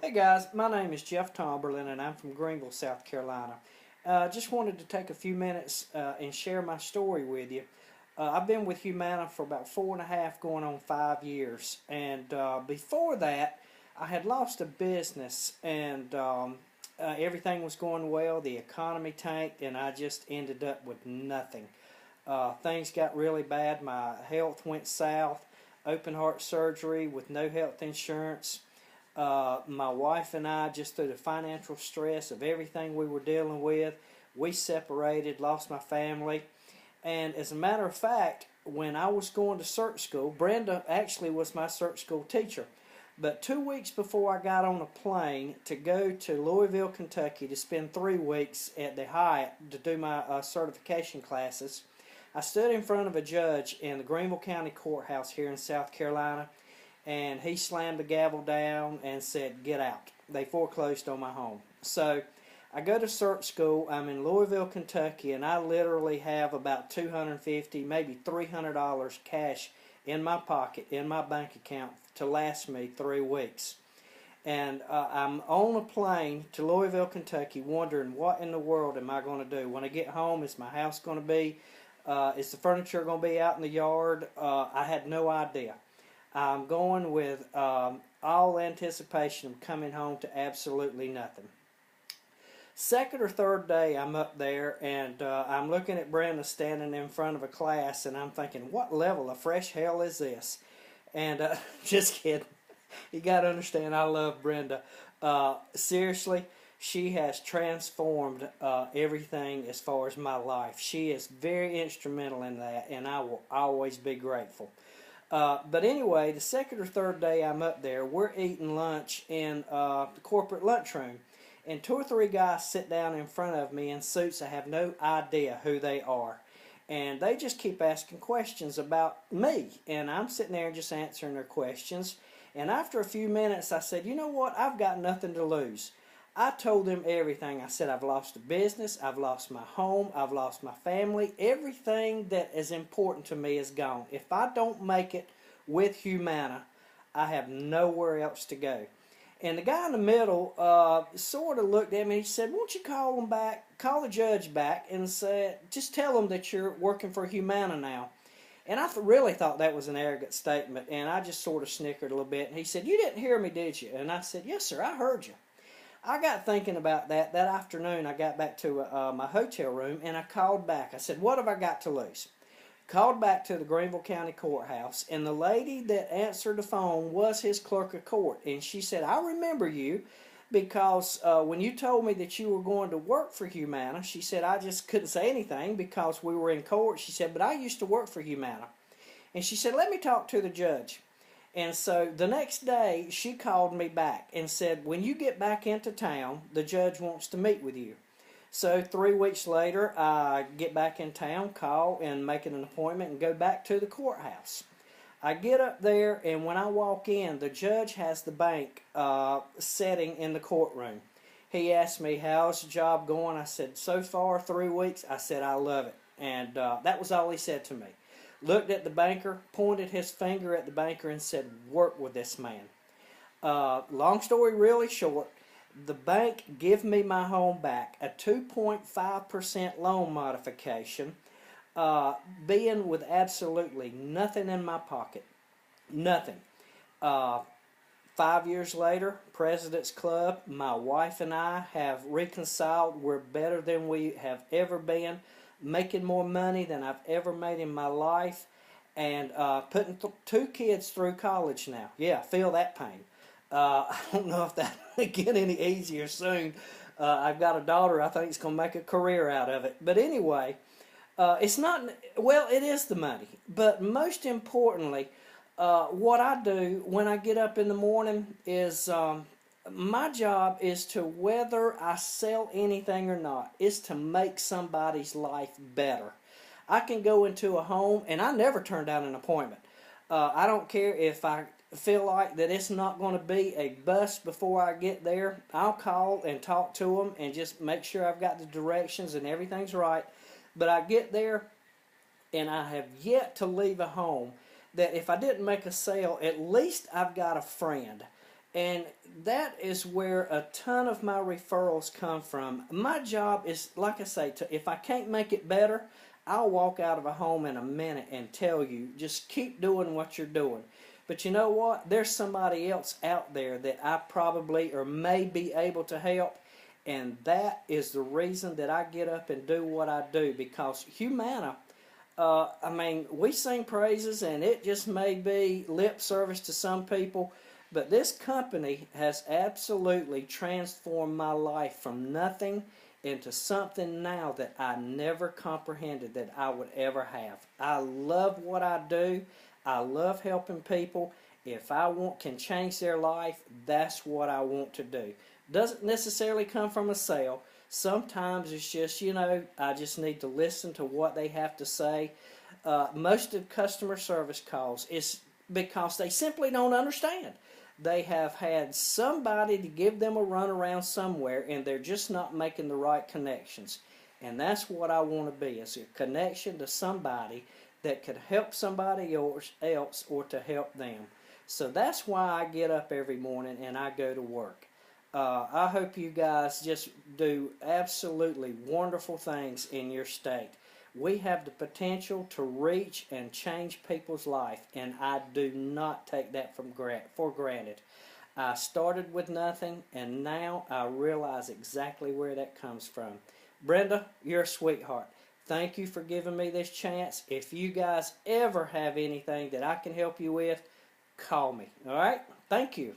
Hey guys, my name is Jeff Tomberlin and I'm from Greenville, South Carolina. Just wanted to take a few minutes and share my story with you. I've been with Humana for about 4.5 going on 5 years, and before that I had lost a business, and everything was going well. The economy tanked and I just ended up with nothing. Things got really bad. My health went south. Open heart surgery with no health insurance. My wife and I, just through the financial stress of everything we were dealing with, we separated, lost my family. And as a matter of fact, when I was going to search school, Brenda actually was my search school teacher. But 2 weeks before I got on a plane to go to Louisville, Kentucky to spend 3 weeks at the Hyatt to do my certification classes, I stood in front of a judge in the Greenville County Courthouse here in South Carolina, and he slammed the gavel down and said, "Get out." They foreclosed on my home. So I go to search school. I'm in Louisville, Kentucky, and I literally have about $250, maybe $300 cash in my pocket, in my bank account, to last me 3 weeks. And I'm on a plane to Louisville, Kentucky, wondering what in the world am I going to do? When I get home, is my house going to be, is the furniture going to be out in the yard? I had no idea. I'm going with all anticipation of coming home to absolutely nothing. Second or third day I'm up there, and I'm looking at Brenda standing in front of a class, and I'm thinking, what level of fresh hell is this? And just kidding. You got to understand, I love Brenda. Seriously, she has transformed everything as far as my life. She is very instrumental in that, and I will always be grateful. But anyway, the second or third day I'm up there, we're eating lunch in the corporate lunchroom. And 2 or 3 guys sit down in front of me in suits. I have no idea who they are. And they just keep asking questions about me. And I'm sitting there just answering their questions. And after a few minutes, I said, you know what? I've got nothing to lose. I told them everything. I said, I've lost a business. I've lost my home. I've lost my family. Everything that is important to me is gone. If I don't make it with Humana, I have nowhere else to go. And the guy in the middle sort of looked at me and he said, won't you call them back, call the judge back and say, just tell them that you're working for Humana now. And I really thought that was an arrogant statement, and I just sort of snickered a little bit. And he said, you didn't hear me, did you? And I said, yes, sir, I heard you. I got thinking about that. That afternoon, I got back to my hotel room, and I called back. I said, what have I got to lose? Called back to the Greenville County Courthouse, and the lady that answered the phone was his clerk of court. And she said, I remember you because when you told me that you were going to work for Humana, she said, I just couldn't say anything because we were in court. She said, but I used to work for Humana. And she said, let me talk to the judge. And so the next day, she called me back and said, when you get back into town, the judge wants to meet with you. So 3 weeks later, I get back in town, call and make an appointment and go back to the courthouse. I get up there, and when I walk in, the judge has the bank sitting in the courtroom. He asked me, how's the job going? I said, so far 3 weeks. I said, I love it. And that was all he said to me. Looked at the banker, pointed his finger at the banker and said, work with this man. Long story really short, the bank give me my home back, a 2.5% loan modification, being with absolutely nothing in my pocket. Nothing. 5 years later, President's Club, my wife and I have reconciled. We're better than we have ever been, making more money than I've ever made in my life, and putting 2 kids through college now. Yeah, feel that pain. I don't know if that will get any easier soon. I've got a daughter I think is going to make a career out of it. But anyway, it's not, well, it is the money. But most importantly, what I do when I get up in the morning is my job is to, whether I sell anything or not, is to make somebody's life better. I can go into a home, and I never turn down an appointment. I don't care if I feel like that it's not going to be a bust before I get there. I'll call and talk to them and just make sure I've got the directions and everything's right. But I get there, and I have yet to leave a home that if I didn't make a sale, at least I've got a friend. And that is where a ton of my referrals come from. My job is, like I say, if I can't make it better, I'll walk out of a home in a minute and tell you, just keep doing what you're doing. But you know what? There's somebody else out there that I probably or may be able to help. And that is the reason that I get up and do what I do, because Humana, I mean, we sing praises, and it just may be lip service to some people, but this company has absolutely transformed my life from nothing into something now that I never comprehended that I would ever have. I love what I do. I love helping people. If I can change their life, that's what I want to do. Doesn't necessarily come from a sale. Sometimes it's just, I just need to listen to what they have to say. Most of customer service calls is because they simply don't understand. They have had somebody to give them a runaround somewhere, and they're just not making the right connections. And that's what I want to be, is a connection to somebody that could help somebody else or to help them. So that's why I get up every morning and I go to work. I hope you guys just do absolutely wonderful things in your state. We have the potential to reach and change people's life, and I do not take that for granted. I started with nothing, and now I realize exactly where that comes from. Brenda, you're a sweetheart. Thank you for giving me this chance. If you guys ever have anything that I can help you with, call me. All right? Thank you.